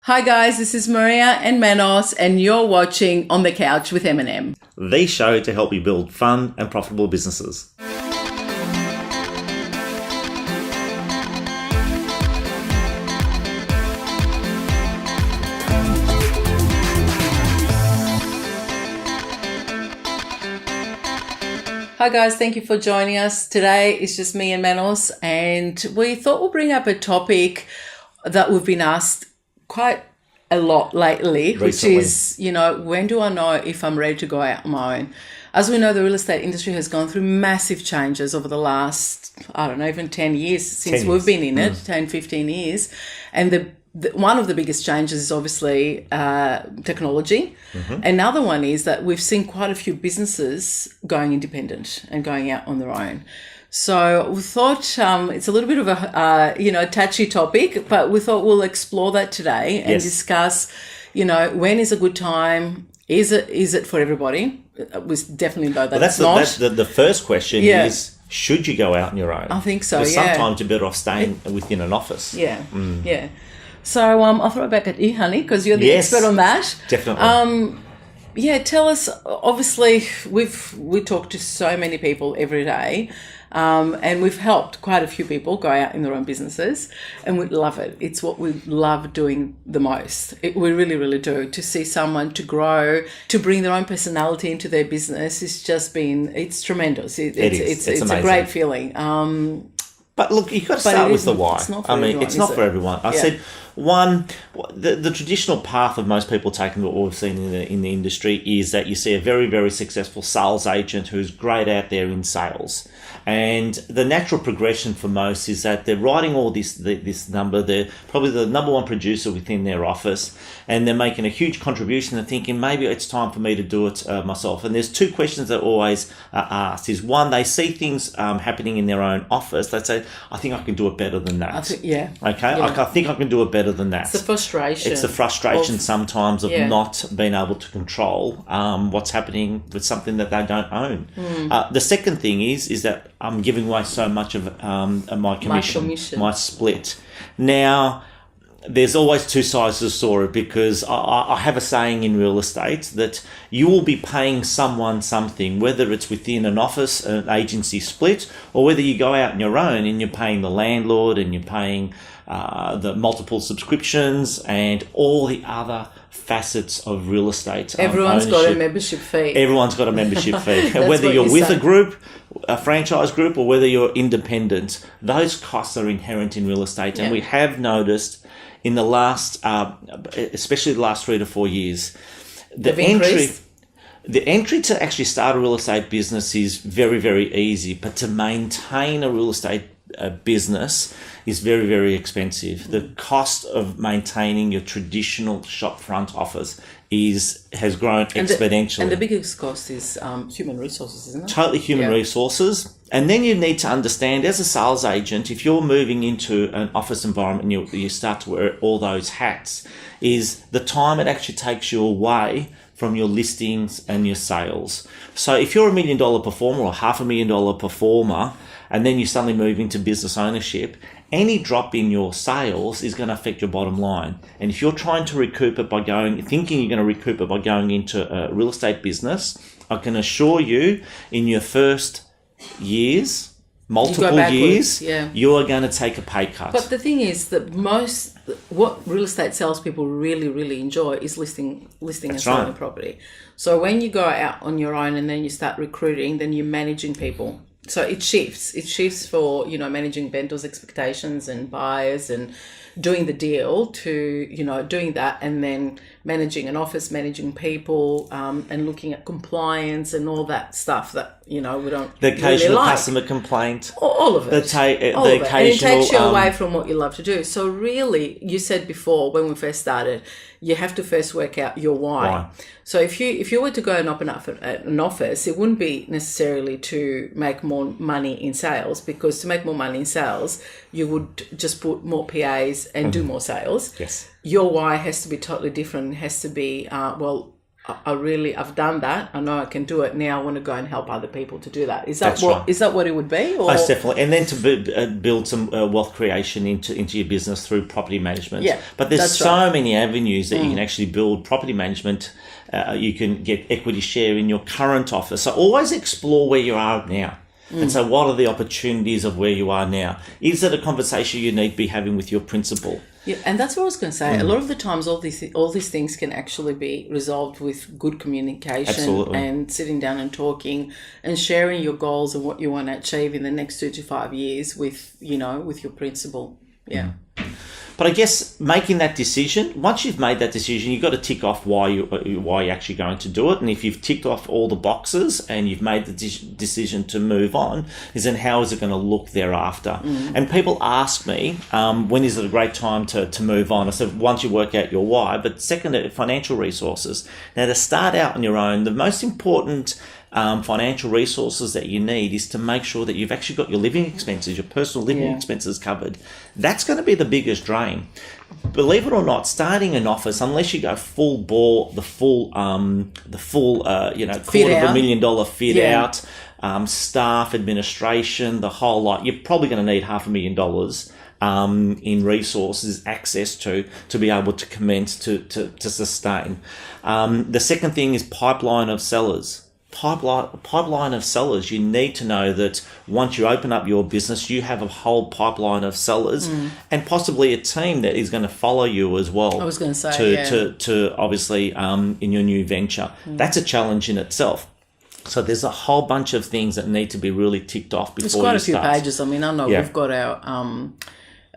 Hi guys, this is Maria and Manos, and you're watching On the Couch with M&M. The show to help you build fun and profitable businesses. Hi guys, thank you for joining us. Today it's just me and Manos, and we thought we'll bring up a topic that we've been asked quite a lot lately, which is, when do I know if I'm ready to go out on my own? As we know, the real estate industry has gone through massive changes over the last, even 10 years since we've been in it, 10, 15 years. And one of the biggest changes is obviously technology. Mm-hmm. Another one is that we've seen quite a few businesses going independent and going out on their own. So we thought it's a little bit of a touchy topic, but we thought we'll explore that today and discuss, when is a good time? Is it for everybody? We definitely know that it's not. That's the first question is, should you go out on your own? I think so, because sometimes you're better off staying within an office. Yeah. So I'll throw it back at you, honey, because you're the expert on that. Definitely. Tell us. Obviously, we talk to so many people every day, and we've helped quite a few people go out in their own businesses, and we love it. It's what we love doing the most. We really, really do. To see someone to grow, to bring their own personality into their business, it's tremendous. It's a great feeling. But look, you've got to start with the why. It's not for everyone. I said, one, the traditional path of most people taking what we've seen in the industry is that you see a very, very successful sales agent who's great out there in sales. And the natural progression for most is that they're writing all this number. They're probably the number one producer within their office, and they're making a huge contribution. They're thinking, maybe it's time for me to do it myself. And there's two questions that always are asked. Is one, they see things happening in their own office. They say, I think I can do it better than that. Okay? Yeah. I think I can do it better than that. It's the frustration. It's the frustration sometimes of not being able to control what's happening with something that they don't own. The second thing is that I'm giving away so much of my commission, my split. Now, there's always two sides to the story, because I have a saying in real estate that you will be paying someone something, whether it's within an office, an agency split, or whether you go out on your own and you're paying the landlord and you're paying the multiple subscriptions and all the other facets of real estate. Everyone's got a membership fee. Everyone's got a membership fee. Whether you're with a group, a franchise group, or whether you're independent, those costs are inherent in real estate. And we have noticed in the last, especially the last 3 to 4 years, the entry to actually start a real estate business is very, very easy, but to maintain a real estate business is very, very expensive. The cost of maintaining your traditional shop front office has grown exponentially. And the biggest cost is human resources, isn't it? Totally human resources. And then you need to understand, as a sales agent, if you're moving into an office environment and you start to wear all those hats, is the time it actually takes you away from your listings and your sales. So if you're $1 million performer or $500,000 performer, and then you suddenly move into business ownership, any drop in your sales is going to affect your bottom line. And if you're trying to recoup it thinking you're going to recoup it by going into a real estate business, I can assure you, in your first years, multiple years, you are going to take a pay cut. But the thing is that what real estate salespeople really, really enjoy is listing and selling a property. So when you go out on your own and then you start recruiting, then you're managing people. So it shifts. It shifts for, managing vendors' expectations and buyers and doing the deal to, doing that, and then managing an office, managing people, and looking at compliance and all that stuff that, we don't the occasional really like. Customer complaint. All of it. The occasional, and it takes you away from what you love to do. So really, you said before when we first started, you have to first work out your why. So if you were to go and open up an office, it wouldn't be necessarily to make more money in sales, because to make more money in sales, you would just put more PAs and do more sales. Yes. Your why has to be totally different. It has to be, I've done that. I know I can do it. Now I want to go and help other people to do that. Is that That's what right. is that what it would be? Or? Most definitely, and then to build some wealth creation into your business through property management. Yeah, but there's that's so right. many avenues that you can actually build property management. You can get equity share in your current office. So always explore where you are now. And so what are the opportunities of where you are now? Is it a conversation you need to be having with your principal? Yeah, and that's what I was going to say. A lot of the times, all these things can actually be resolved with good communication. Absolutely. And sitting down and talking and sharing your goals and what you want to achieve in the next 2 to 5 years with your principal. Yeah. But I guess making that decision, once you've made that decision, you've got to tick off why you're actually going to do it. And if you've ticked off all the boxes and you've made the decision to move on, is then how is it going to look thereafter? And people ask me, when is it a great time to move on? I said, once you work out your why, but second, financial resources. Now, to start out on your own, the most important financial resources that you need is to make sure that you've actually got your living expenses, your personal living expenses covered. That's going to be the biggest drain. Believe it or not, starting an office, unless you go full bore, the full $250,000 fit out, staff, administration, the whole lot, you're probably going to need $500,000 in resources, access to be able to commence to sustain. The second thing is pipeline of sellers. Pipeline of sellers. You need to know that once you open up your business, you have a whole pipeline of sellers and possibly a team that is going to follow you as well. I was going to say, to obviously in your new venture. That's a challenge in itself. So there's a whole bunch of things that need to be really ticked off before you start. There's quite a few pages. I mean, I know we've got our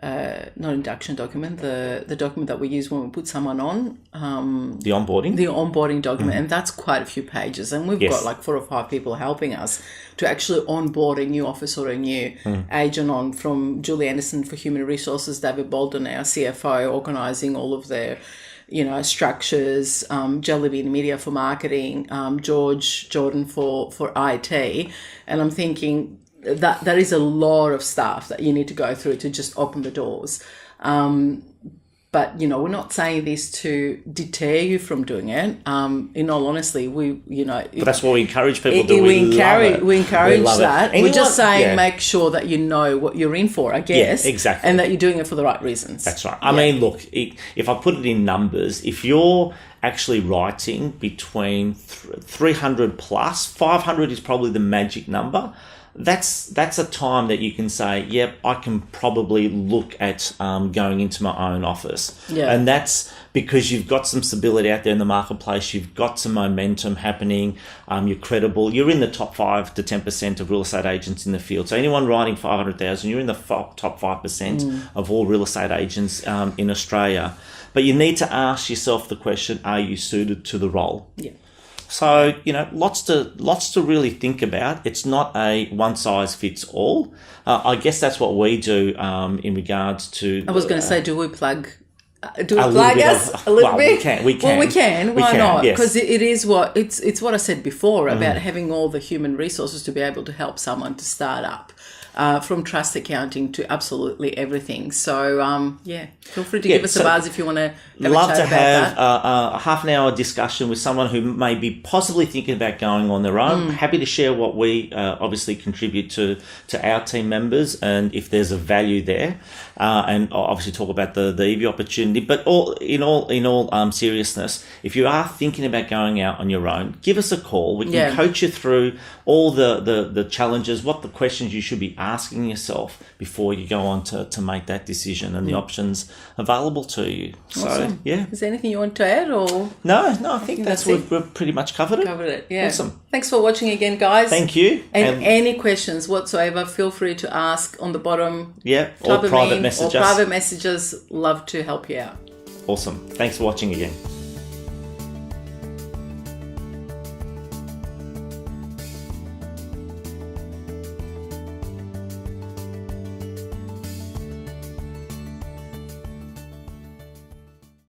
not induction document, the document that we use when we put someone on. The onboarding document, and that's quite a few pages. And we've got like 4 or 5 people helping us to actually onboard a new officer or a new agent on, from Julie Anderson for Human Resources, David Bolden, our CFO, organising all of their structures, Jellybean Media for marketing, George Jordan for IT. And I'm thinking, that there is a lot of stuff that you need to go through to just open the doors. But, we're not saying this to deter you from doing it. In all honesty, but that's what we encourage people to do. We encourage that. We're just saying make sure that you know what you're in for, I guess. Yeah, exactly. And that you're doing it for the right reasons. That's right. I mean, look, if I put it in numbers, if you're actually writing between 300 plus, 500 is probably the magic number. That's a time that you can say, yep, I can probably look at going into my own office. Yeah. And that's because you've got some stability out there in the marketplace, you've got some momentum happening, you're credible, you're in the top 5 to 10% of real estate agents in the field. So anyone writing 500,000, you're in the top 5% of all real estate agents in Australia. But you need to ask yourself the question, are you suited to the role? Yeah. So, lots to really think about. It's not a one size fits all. I guess that's what we do in regards to. I was going to say, do we plug us a little bit? We can. Well, we can. Why not? Yes. Because it is it's what I said before about having all the human resources to be able to help someone to start up. From trust accounting to absolutely everything. So, feel free to give us a buzz if you want to have a chat love to about have that. a half an hour discussion with someone who may be possibly thinking about going on their own. Happy to share what we obviously contribute to our team members, and if there's a value there, and obviously talk about the EV opportunity. But in all seriousness, if you are thinking about going out on your own, give us a call. We can coach you through all the challenges, what the questions you should be asking yourself before you go on to make that decision, and the options available to you. Awesome. So, yeah. Is there anything you want to add? Or No, I think we've pretty much covered it. Yeah. Awesome. Thanks for watching again, guys. Thank you. And any questions whatsoever, feel free to ask on the bottom. Yeah, or private messages. Or private messages. Love to help you out. Awesome. Thanks for watching again.